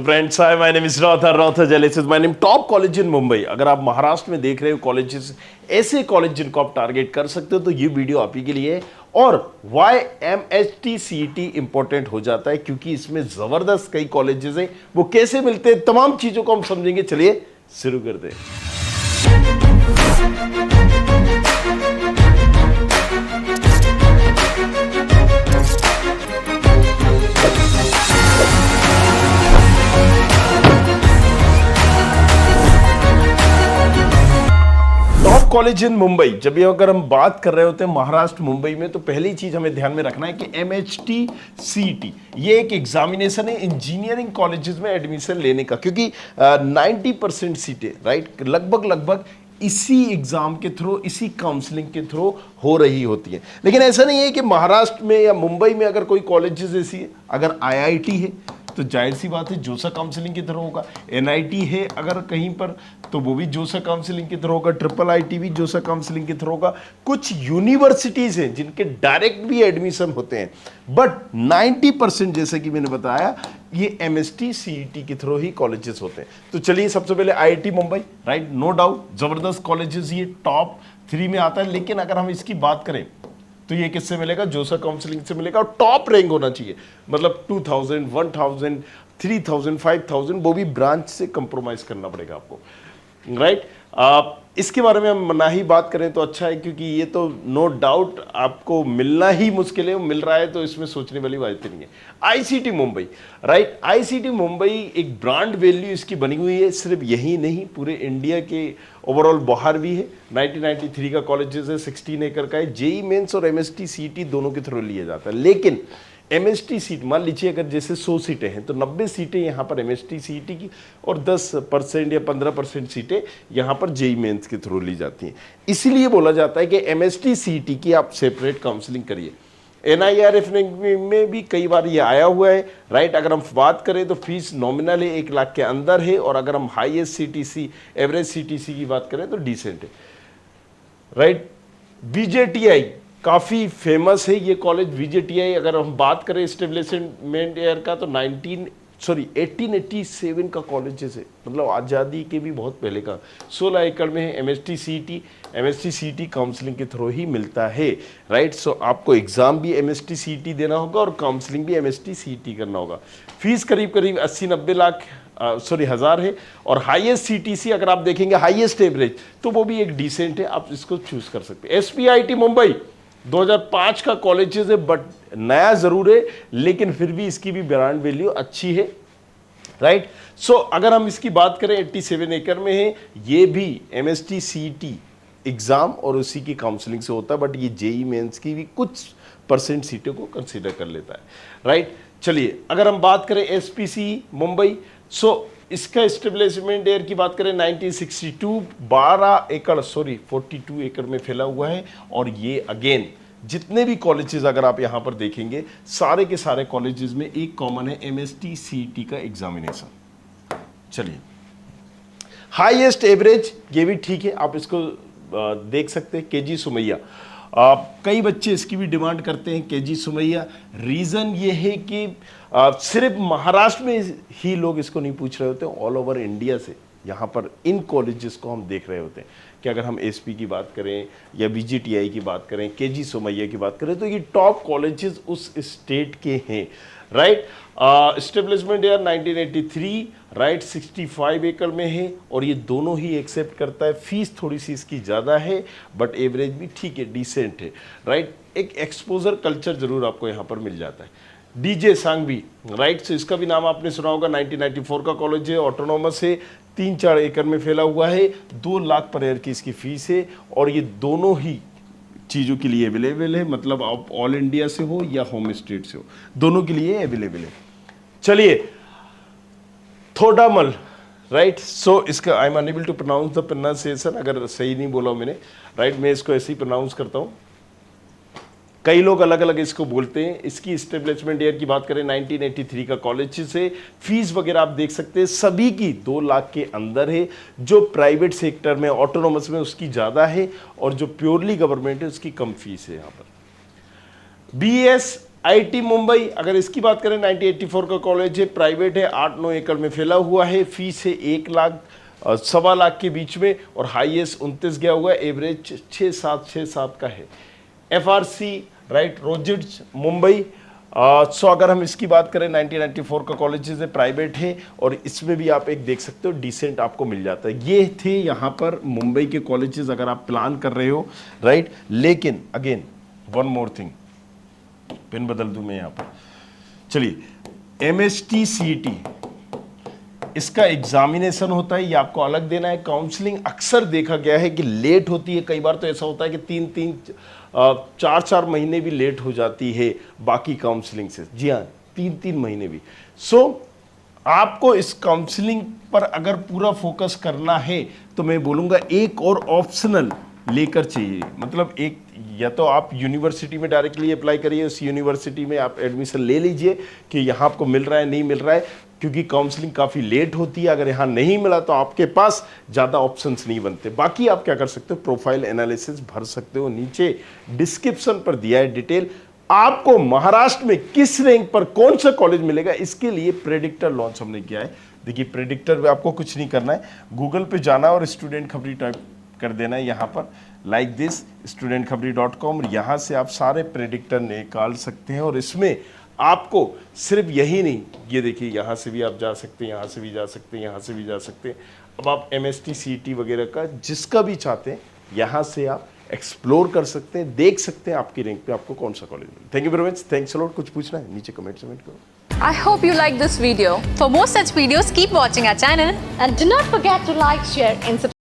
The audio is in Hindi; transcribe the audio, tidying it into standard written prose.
Friends, hi, my name is रॉथर जेलिस, my name top college in Mumbai. अगर आप महाराष्ट्र में देख रहे हो कॉलेजेस, ऐसे कॉलेज जिनको आप टारगेट कर सकते हो, तो ये वीडियो आप ही के लिए है। और वाई MHT CET इंपॉर्टेंट हो जाता है, क्योंकि इसमें जबरदस्त कई कॉलेजेस हैं। वो कैसे मिलते हैं, तमाम चीजों को हम समझेंगे। चलिए शुरू करते हैं। टॉप कॉलेज इन मुंबई, जब ये अगर हम बात कर रहे होते हैं महाराष्ट्र मुंबई में, तो पहली चीज हमें ध्यान में रखना है कि MHT CET ये एक एग्जामिनेशन है इंजीनियरिंग कॉलेजेस में एडमिशन लेने का, क्योंकि 90% सीटें राइट लगभग इसी एग्जाम के थ्रू, इसी काउंसलिंग के थ्रू हो रही होती है। लेकिन ऐसा नहीं है कि महाराष्ट्र में या मुंबई में अगर कोई कॉलेजेस ऐसी है, अगर IIT है तो जाहिर सी बात है जोसा काउंसलिंग की तरह होगा। NIT है अगर कहीं पर, तो वो भी जोसा काउंसलिंग की तरह होगा। IIIT भी जोसा काउंसलिंग की तरह होगा। कुछ यूनिवर्सिटीज हैं जिनके डायरेक्ट भी एडमिशन होते हैं, बट 90% जैसे कि मैंने बताया, ये MHT CET के थ्रू ही कॉलेजेस होते हैं। तो चलिए सबसे पहले IIT Mumbai, right, no doubt जबरदस्त कॉलेजेस, ये टॉप 3 में आता है। लेकिन अगर हम इसकी बात करें तो ये किससे मिलेगा? जोसा काउंसलिंग से मिलेगा। और टॉप रैंक होना चाहिए, मतलब 2000, 1000, 3000, 5000, वो भी ब्रांच से कंप्रोमाइज करना पड़ेगा आपको, राइट। इसके बारे में हम ना ही बात करें तो अच्छा है, क्योंकि ये तो नो डाउट आपको मिलना ही मुश्किल है। मिल रहा है तो इसमें सोचने वाली बात नहीं है। ICT Mumbai, right, ICT Mumbai एक ब्रांड वैल्यू इसकी बनी हुई है। सिर्फ यही नहीं, पूरे इंडिया के ओवरऑल बाहर भी है। 1993 का कॉलेजेस है, 16 एकड़ का है। JEE मेंस और MHT CET दोनों के थ्रू लिया जाता है। लेकिन MHT सीट, मान लीजिए अगर जैसे 100 सीटें हैं, तो 90 सीटें यहाँ पर MHT CET की और 10% या 15% सीटें यहाँ पर JEE मेंस के थ्रू ली जाती हैं। इसीलिए बोला जाता है कि MHT CET की आप सेपरेट काउंसलिंग करिए। NIRF में भी कई बार ये आया हुआ है, राइट। अगर हम बात करें तो फीस नॉमिनल है, 1 लाख के अंदर है। और अगर हम हाईएस्ट CTC, एवरेज CTC की बात करें तो डिसेंट है, राइट। VJTI काफ़ी फेमस है ये कॉलेज। VJTI अगर हम बात करें एस्टेब्लिशमेंट ईयर का, तो 1887 का कॉलेज है, मतलब आज़ादी के भी बहुत पहले का। 16 एकड़ में है। MHT CET काउंसलिंग के थ्रू ही मिलता है, राइट। सो आपको एग्जाम भी MHT CET देना होगा और काउंसलिंग भी MHT CET करना होगा। फीस करीब 80-90 लाख हज़ार है। और हाईएस्ट CTC अगर आप देखेंगे, हाईएस्ट एवरेज, तो वो भी एक डिसेंट है, आप इसको चूज कर सकते हैं। SPIT मुंबई 2005 का कॉलेज है, बट नया जरूर है, लेकिन फिर भी इसकी भी ब्रांड वैल्यू अच्छी है, राइट। सो अगर हम इसकी बात करें, 87 एकड़ में है। ये भी MHT CET एग्जाम और उसी की काउंसलिंग से होता है, बट ये JEE मेंस की भी कुछ % सीटों को कंसीडर कर लेता है, राइट। चलिए अगर हम बात करें SPC मुंबई, सो इसका एस्टेब्लिशमेंट ईयर की बात करें 1962, 42 एकड़ में फैला हुआ है। और ये अगेन जितने भी कॉलेजेस अगर आप यहाँ पर देखेंगे, सारे के सारे कॉलेजेस में एक कॉमन है, MHT CET का एग्जामिनेशन। चलिए हाईएस्ट एवरेज, ये भी ठीक है, आप इसको देख सकते हैं। KG सुमैया, कई बच्चे इसकी भी डिमांड करते हैं, KG सुमैया। रीज़न ये है कि सिर्फ महाराष्ट्र में ही लोग इसको नहीं पूछ रहे होते, ऑल ओवर इंडिया से यहाँ पर इन कॉलेजेस को हम देख रहे होते हैं। कि अगर हम SP की बात करें या VJTI की बात करें, KG सुमैया की बात करें, तो ये टॉप कॉलेजेस उस स्टेट के हैं, राइट। एस्टेब्लिशमेंट ईयर 1983, राइट, 65 एकड़ में है। और ये दोनों ही एक्सेप्ट करता है। फीस थोड़ी सी इसकी ज़्यादा है, बट एवरेज भी ठीक है, डिसेंट है, राइट। एक एक्सपोजर कल्चर जरूर आपको यहाँ पर मिल जाता है। DJ सांघवी, राइट, सो इसका भी नाम आपने सुना होगा। 1994 का कॉलेज है, ऑटोनॉमस है, 3-4 एकड़ में फैला हुआ है। 2 लाख पर ईयर की इसकी फीस है। और ये दोनों ही चीज़ों के लिए अवेलेबल है, मतलब आप ऑल इंडिया से हो या होम स्टेट से हो, दोनों के लिए अवेलेबल है। चलिए थोडामल, राइट, सो इसका I am unable to pronounce the pronunciation, अगर सही नहीं बोला मैंने, राइट, मैं इसको ऐसे ही प्रोनाउंस करता हूँ। कई लोग अलग अलग इसको बोलते हैं। इसकी एस्टेब्लिशमेंट ईयर की बात करें 1983 का कॉलेज से। फीस वगैरह आप देख सकते हैं, सभी की 2 लाख के अंदर है। जो प्राइवेट सेक्टर में, ऑटोनोमस में, उसकी ज़्यादा है, और जो प्योरली गवर्नमेंट है उसकी कम फीस है यहाँ पर। BS आईटी मुंबई, अगर इसकी बात करें 1984 का कॉलेज है, प्राइवेट है, 8-9 एकड़ में फैला हुआ है, फीस है 1 लाख 1.25 लाख के बीच में, और हाईएस्ट 29 गया हुआ है, एवरेज 6.7 का है। एफआरसी राइट रोजिट्स मुंबई, सो अगर हम इसकी बात करें 1994 का कॉलेज है, प्राइवेट है, और इसमें भी आप एक देख सकते हो डिसेंट आपको मिल जाता है। ये थे यहाँ पर मुंबई के कॉलेजेस अगर आप प्लान कर रहे हो राइट। लेकिन again one more thing, pen बदल दूं मैं यहाँ पर, चलिए MST CET इसका एग्जामिनेशन होता है, ये आपको अलग देना है। काउंसलिंग अक्सर देखा गया है कि लेट होती है, कई बार तो ऐसा होता है कि 4 महीने भी लेट हो जाती है बाकी काउंसलिंग से। जी हाँ, 3 महीने भी। सो आपको इस काउंसलिंग पर अगर पूरा फोकस करना है तो मैं बोलूँगा एक और ऑप्शनल लेकर चाहिए, मतलब एक, या तो आप यूनिवर्सिटी में डायरेक्टली अप्लाई करिए, उस यूनिवर्सिटी में आप एडमिशन ले लीजिए कि यहाँ आपको मिल रहा है नहीं मिल रहा है, क्योंकि काउंसलिंग काफ़ी लेट होती है। अगर यहाँ नहीं मिला तो आपके पास ज़्यादा ऑप्शंस नहीं बनते। बाकी आप क्या कर सकते हो, प्रोफाइल एनालिसिस भर सकते हो, नीचे डिस्क्रिप्शन पर दिया है डिटेल। आपको महाराष्ट्र में किस रैंक पर कौन सा कॉलेज मिलेगा, इसके लिए प्रेडिक्टर लॉन्च हमने किया है। देखिए प्रेडिक्टर में आपको कुछ नहीं करना है, गूगल पे जाना और स्टूडेंट खबरी टाइप कर देना है यहाँ पर, लाइक दिस studentkhbari.com, और यहाँ से आप सारे प्रेडिक्टर निकाल सकते हैं। और इसमें आपको सिर्फ यही नहीं, ये देखिए यहाँ से भी आप जा सकते हैं, यहाँ से भी जा सकते हैं, यहाँ से भी जा सकते हैं। अब आप MST CET वगैरह का जिसका भी चाहते हैं यहाँ से आप एक्सप्लोर कर सकते हैं, देख सकते हैं आपकी रैंक पे आपको कौन सा कॉलेज मिले। Thank you very much, thanks a lot. कुछ पूछना है नीचे कमेंट करो। I hope you like this video. For more such videos, keep watching our channel. And do not forget to like, share and subscribe.